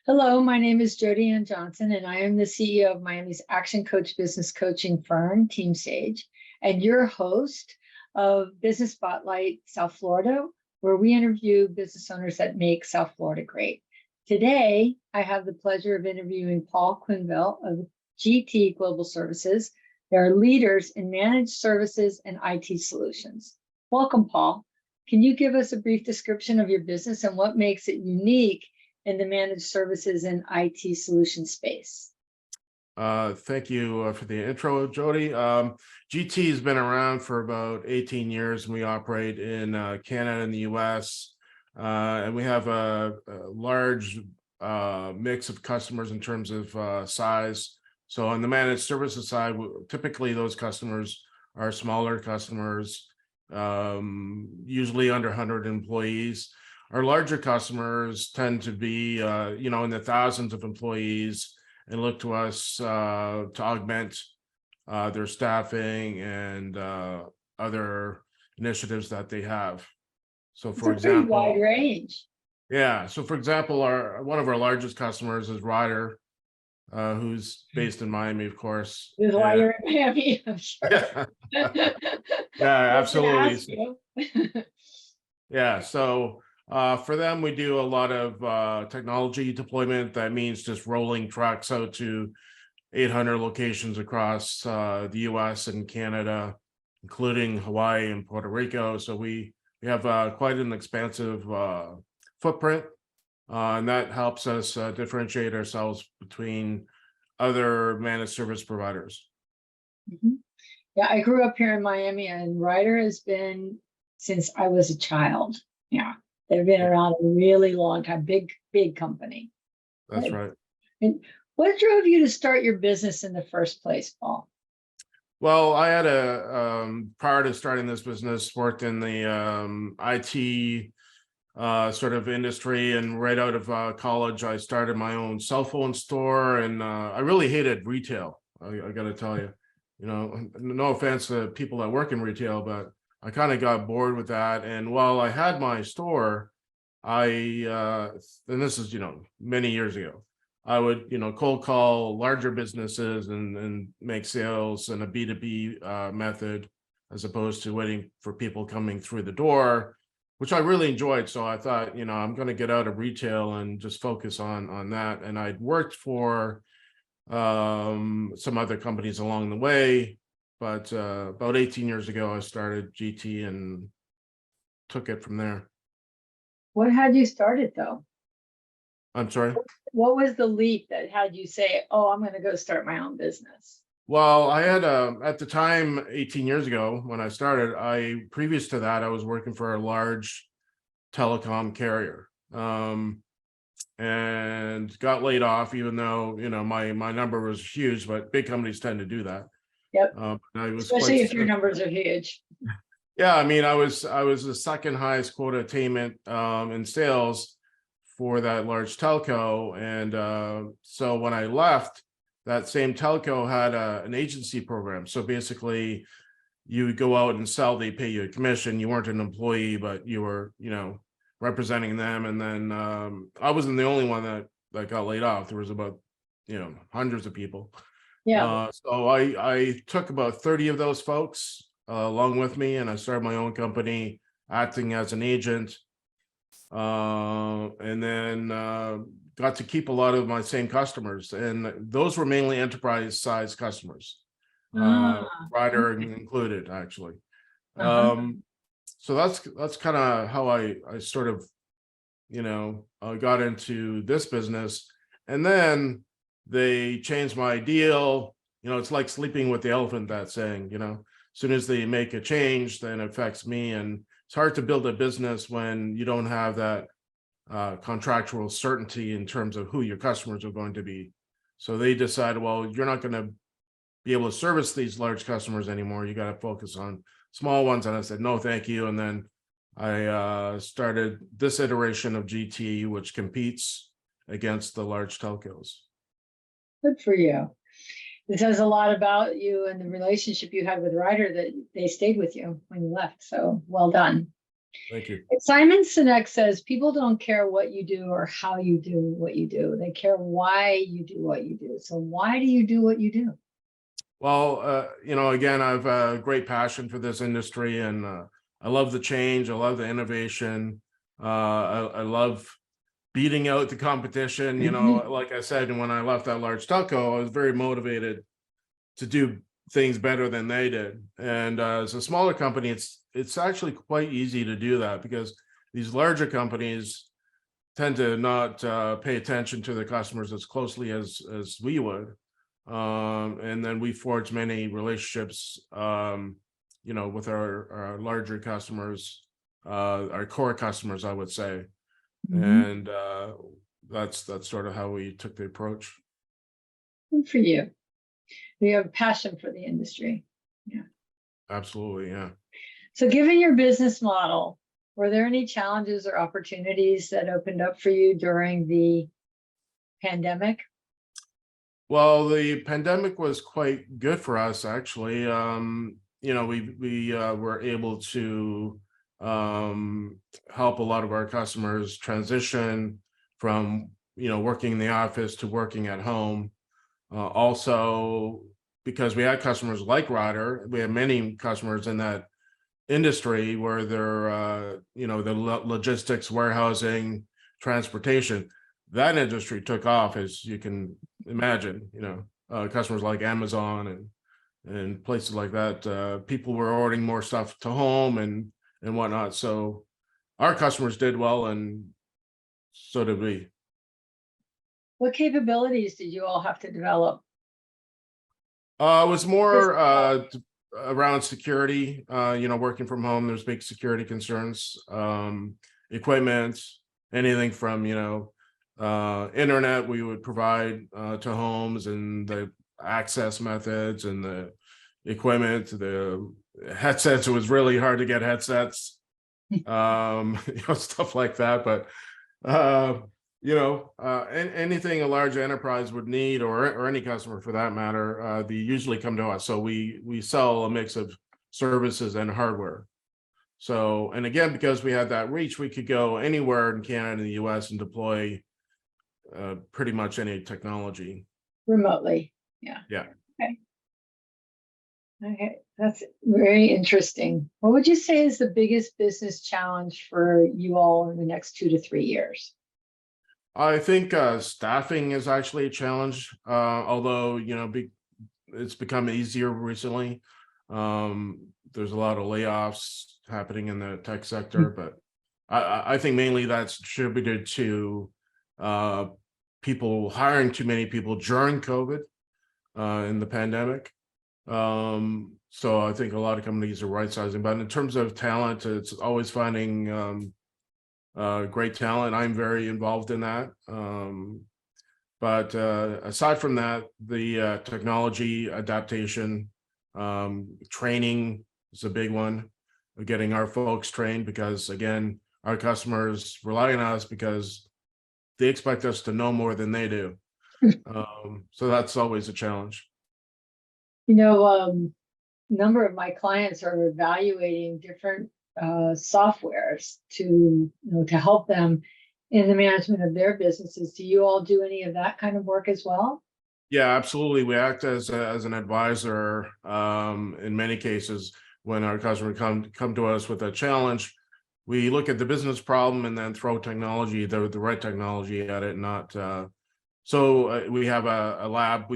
Hello, my name is Jody Ann Johnson, and I am the CEO of Miami's Action Coach business coaching firm, Team Sage, and your host of Business Spotlight South Florida, where we interview business owners that make South Florida great. Today, I have the pleasure of interviewing Paul Quenneville of GT Global Services. They are leaders in managed services and IT solutions. Welcome, Paul. Can you give us a brief description of your business and what makes it unique in the managed services and IT solution space? Thank you for the intro, Jody. GT has been around for about 18 years, and we operate in Canada and the US. And we have a large mix of customers in terms of size. So on the managed services side, typically those customers are smaller customers, usually under 100 employees. Our larger customers tend to be, in the thousands of employees, and look to us to augment their staffing and other initiatives that they have. So, for example, wide range. Yeah. So, for example, one of our largest customers is Ryder, who's based in Miami, of course. This is why you're in Miami, I'm sure. Yeah, yeah, absolutely. Yeah. So. For them, we do a lot of technology deployment. That means just rolling trucks out to 800 locations across the US and Canada, including Hawaii and Puerto Rico. So we have quite an expansive footprint, and that helps us differentiate ourselves between other managed service providers. Mm-hmm. Yeah, I grew up here in Miami, and Ryder has been since I was a child. Yeah. They've been around a really long time, big company. That's right. And what drove you to start your business in the first place, Paul? Well, I had prior to starting this business, worked in the IT sort of industry, and right out of college, I started my own cell phone store, and I really hated retail. I got to tell you, no offense to people that work in retail, but I kind of got bored with that. And while I had my store, and this is, many years ago, I would, cold call larger businesses and make sales in a B2B method, as opposed to waiting for people coming through the door, which I really enjoyed. So I thought, I'm going to get out of retail and just focus on that. And I'd worked for some other companies along the way. But about 18 years ago, I started GT and took it from there. What had you started, though? I'm sorry? What was the leap that had you say, oh, I'm going to go start my own business? Well, I had, at the time, 18 years ago, when I started, previous to that, I was working for a large telecom carrier, and got laid off, even though, my number was huge, but big companies tend to do that. Yep. Especially if your numbers are huge. Yeah, I mean, I was the second highest quota attainment in sales for that large telco, and so when I left, that same telco had an agency program. So basically, you would go out and sell; they pay you a commission. You weren't an employee, but you were, representing them. And then I wasn't the only one that got laid off. There was about, hundreds of people. Yeah. So I took about 30 of those folks along with me, and I started my own company, acting as an agent, and then got to keep a lot of my same customers, and those were mainly enterprise size customers, Ryder included, actually. So that's kind of how I sort of got into this business. And then they changed my deal. It's like sleeping with the elephant, that saying. As soon as they make a change, then it affects me. And it's hard to build a business when you don't have that contractual certainty in terms of who your customers are going to be. So they decided, well, you're not going to be able to service these large customers anymore. You got to focus on small ones. And I said, no, thank you. And then I started this iteration of GT, which competes against the large telcos. Good for you. It says a lot about you and the relationship you had with Ryder, that they stayed with you when you left. So well done. Thank you. Simon Sinek says people don't care what you do or how you do what you do. They care why you do what you do. So why do you do what you do? Well, again, I've a great passion for this industry, and I love the change. I love the innovation. I love beating out the competition. Like I said, when I left that large telco, I was very motivated to do things better than they did. And as a smaller company, it's actually quite easy to do that, because these larger companies tend to not pay attention to their customers as closely as we would. And then we forge many relationships, with our larger customers, our core customers, I would say. And that's sort of how we took the approach. Good for you. You have passion for the industry. Yeah. Absolutely, yeah. So given your business model, were there any challenges or opportunities that opened up for you during the pandemic? Well, the pandemic was quite good for us, actually. We were able to help a lot of our customers transition from working in the office to working at home. Also, because we had customers like Ryder, we had many customers in that industry where they're the logistics, warehousing, transportation. That industry took off, as you can imagine. Customers like Amazon and places like that. People were ordering more stuff to home and whatnot. So our customers did well, and so did we. What capabilities did you all have to develop? It was more around security. Working from home, there's big security concerns. Equipment, anything from internet we would provide to homes, and the access methods and the equipment, the headsets. It was really hard to get headsets, stuff like that. But anything a large enterprise would need, or any customer for that matter, they usually come to us. So we sell a mix of services and hardware. So, and again, because we had that reach, we could go anywhere in Canada and the US and deploy pretty much any technology Remotely. Yeah. Yeah. Okay, that's very interesting. What would you say is the biggest business challenge for you all in the next 2 to 3 years? I think staffing is actually a challenge, although it's become easier recently. There's a lot of layoffs happening in the tech sector, but I think mainly that's attributed to people hiring too many people during COVID in the pandemic. So I think a lot of companies are right sizing, but in terms of talent, it's always finding great talent. I'm very involved in that. But aside from that, the technology adaptation, training is a big one. We're getting our folks trained, because again, our customers rely on us because they expect us to know more than they do. So that's always a challenge. Number of my clients are evaluating different softwares to help them in the management of their businesses. Do you all do any of that kind of work as well? Yeah, absolutely. We act as an advisor in many cases. When our customer come to us with a challenge, we look at the business problem and then throw technology, the right technology at it. Not so we have a lab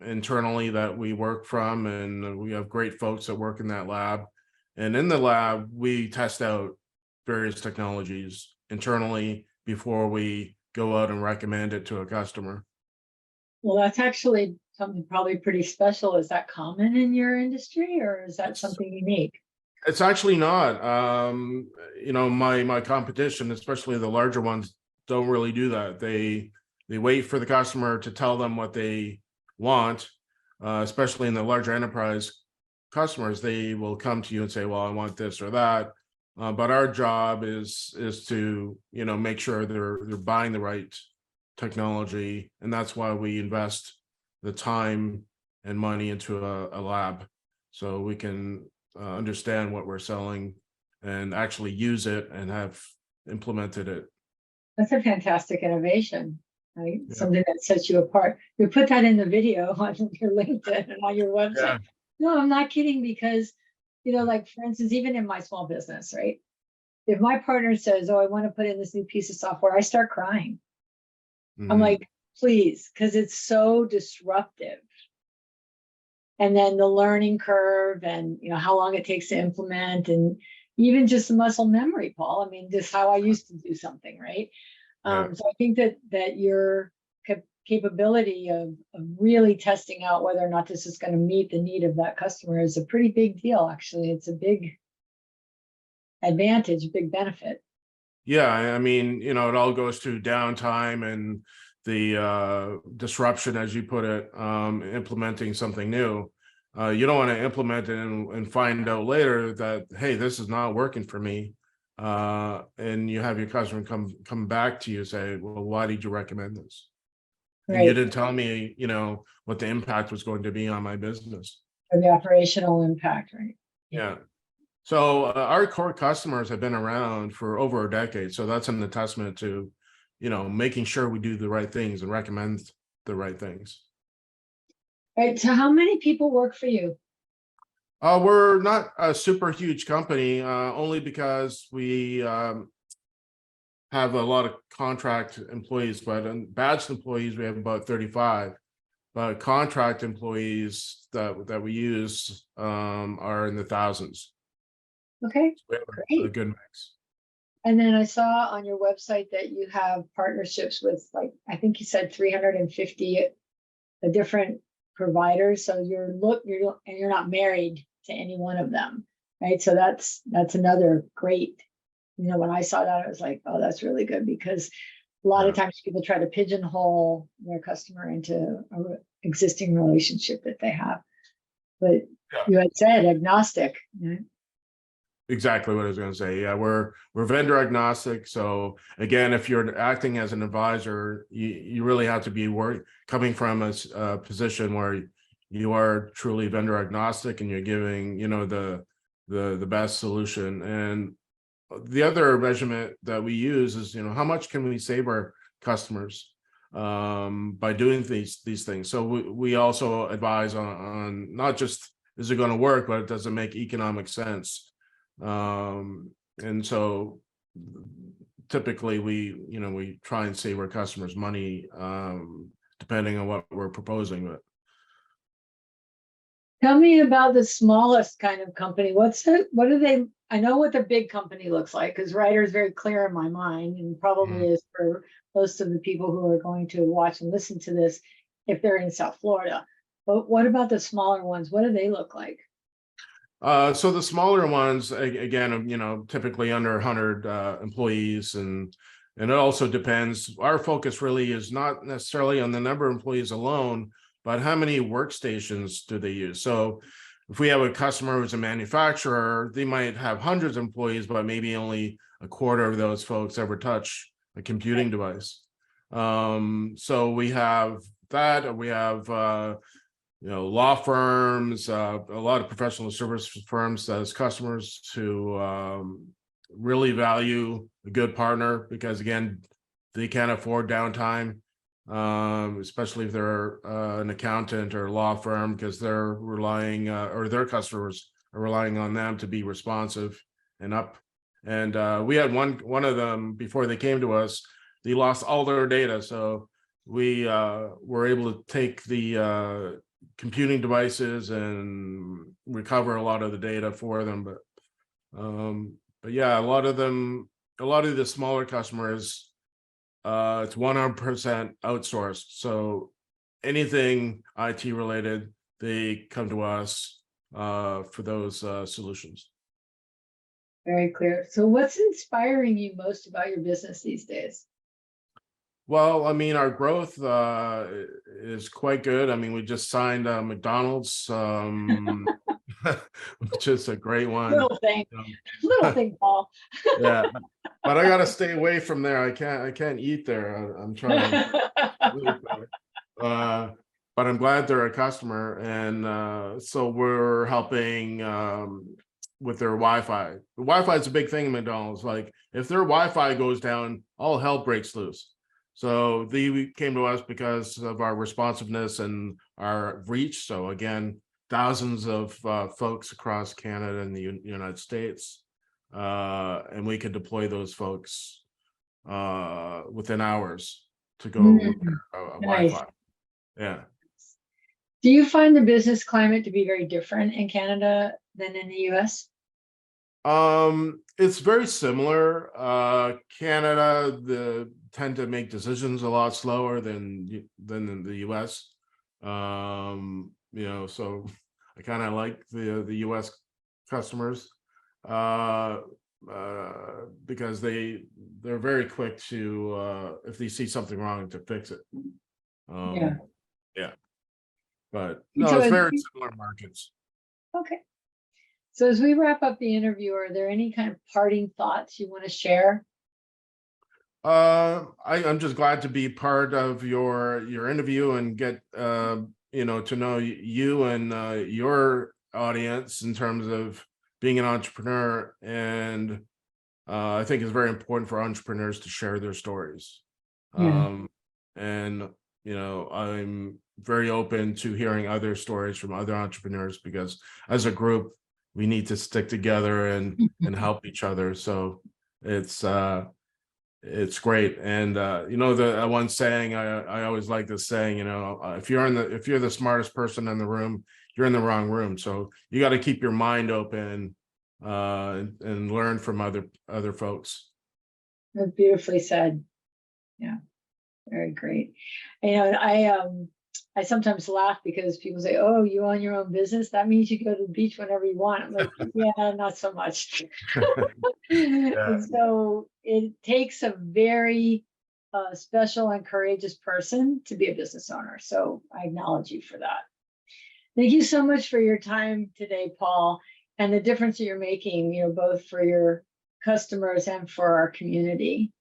internally that we work from, and we have great folks that work in that lab. And in the lab, we test out various technologies internally before we go out and recommend it to a customer. Well, that's actually something probably pretty special. Is that common in your industry, or is that something unique? It's actually not. My competition, especially the larger ones, don't really do that. They wait for the customer to tell them what they want, especially in the larger enterprise customers. They will come to you and say, well, I want this or that. But our job is to make sure they're buying the right technology, and that's why we invest the time and money into a lab, so we can understand what we're selling and actually use it and have implemented it. That's a fantastic innovation, right? Yeah. Something that sets you apart. You put that in the video on your LinkedIn and on your website. Yeah. No, I'm not kidding, because, like, for instance, even in my small business, right? If my partner says, "Oh, I want to put in this new piece of software," I start crying. I'm Mhm. like, please, because it's so disruptive. And then the learning curve, and how long it takes to implement, and even just the muscle memory, Paul. I mean, just how I used to do something, right? Yeah. So I think that your capability of really testing out whether or not this is going to meet the need of that customer is a pretty big deal. Actually, it's a big advantage, big benefit. Yeah, I mean, it all goes to downtime and the disruption, as you put it, implementing something new. You don't want to implement it and find out later that, hey, this is not working for me. And you have your customer come back to you and say, well, why did you recommend this? And you Right. didn't tell me, what the impact was going to be on my business. For the operational impact, right? Yeah. So our core customers have been around for over a decade. So that's an testament to, making sure we do the right things and recommend the right things. Right. So how many people work for you? We're not a super huge company, only because we have a lot of contract employees, but badged employees, we have about 35. But contract employees that we use are in the thousands. Okay, We have a great. good mix. And then I saw on your website that you have partnerships with, like, I think you said 350 different providers. So you're not married to any one of them, right? So that's another great. When I saw that, I was like, oh, that's really good, because a lot of Yeah. times people try to pigeonhole their customer into an existing relationship that they have. But Yeah. you had said agnostic. Exactly what I was going to say. Yeah, we're vendor agnostic. So again, if you're acting as an advisor, you really have to be coming from a position where you are truly vendor agnostic and you're giving, the best solution. And the other measurement that we use is, how much can we save our customers by doing these things. So we also advise on not just is it going to work, but does it make economic sense? And so typically we try and save our customers money, depending on what we're proposing. But Tell me about the smallest kind of company. What do they, I know what the big company looks like, because Ryder is very clear in my mind, and probably is for most of the people who are going to watch and listen to this if they're in South Florida. But what about the smaller ones? What do they look like? So the smaller ones, again, typically under 100 employees, and it also depends. Our focus really is not necessarily on the number of employees alone, but how many workstations do they use? So if we have a customer who's a manufacturer, they might have hundreds of employees, but maybe only a quarter of those folks ever touch a computing device. So we have that. We have law firms, a lot of professional service firms as customers who really value a good partner, because again, they can't afford downtime, especially if they're an accountant or a law firm, because they're relying or their customers are relying on them to be responsive and up. And we had one of them before they came to us. They lost all their data, so we were able to take the computing devices and recover a lot of the data for them. But yeah, a lot of the smaller customers, it's 100% outsourced. So anything IT related, they come to us for those solutions. Very clear. So what's inspiring you most about your business these days? Well, I mean, our growth is quite good. I mean, we just signed McDonald's, which is a great one. Little thing, little thing, Paul. Yeah, but I gotta stay away from there. I can't eat there. I'm trying really hard. But I'm glad they're a customer, and so we're helping with their Wi-Fi. The Wi-Fi is a big thing in McDonald's. Like if their Wi-Fi goes down, all hell breaks loose. So they came to us because of our responsiveness and our reach. So again, thousands of folks across Canada and the United States, and we could deploy those folks within hours to go repair a Nice. Wi-Fi. Yeah. Do you find the business climate to be very different in Canada than in the US? It's very similar. Canada, tend to make decisions a lot slower than in the US. You know, so I kind of like the US customers because they're very quick to if they see something wrong to fix it. Yeah. Yeah. But And no, so it's as very we- similar markets. okay. So as we wrap up the interview, are there any kind of parting thoughts you want to share? I'm just glad to be part of your interview and get you know, to know you and your audience in terms of being an entrepreneur. And I think it's very important for entrepreneurs to share their stories. Yeah. And you know, I'm very open to hearing other stories from other entrepreneurs because as a group, we need to stick together and help each other. So it's great. And you know, the one saying I always like this saying, you know, if you're the smartest person in the room, you're in the wrong room. So you got to keep your mind open and learn from other folks. That's beautifully said. Yeah, very great. You know, I sometimes laugh because people say, "Oh, you own your own business? That means you go to the beach whenever you want." I'm like, yeah, not so much. Yeah. And so it takes a very special and courageous person to be a business owner. So I acknowledge you for that. Thank you so much for your time today, Paul, and the difference that you're making, you know, both for your customers and for our community.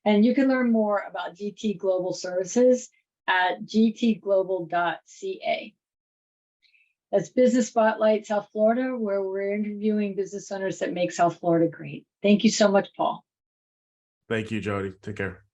And you can learn more about GT Global Services at gtglobal.ca. That's Business Spotlight South Florida, where we're interviewing business owners that make South Florida great. Thank you so much, Paul. Thank you, Jody. Take care.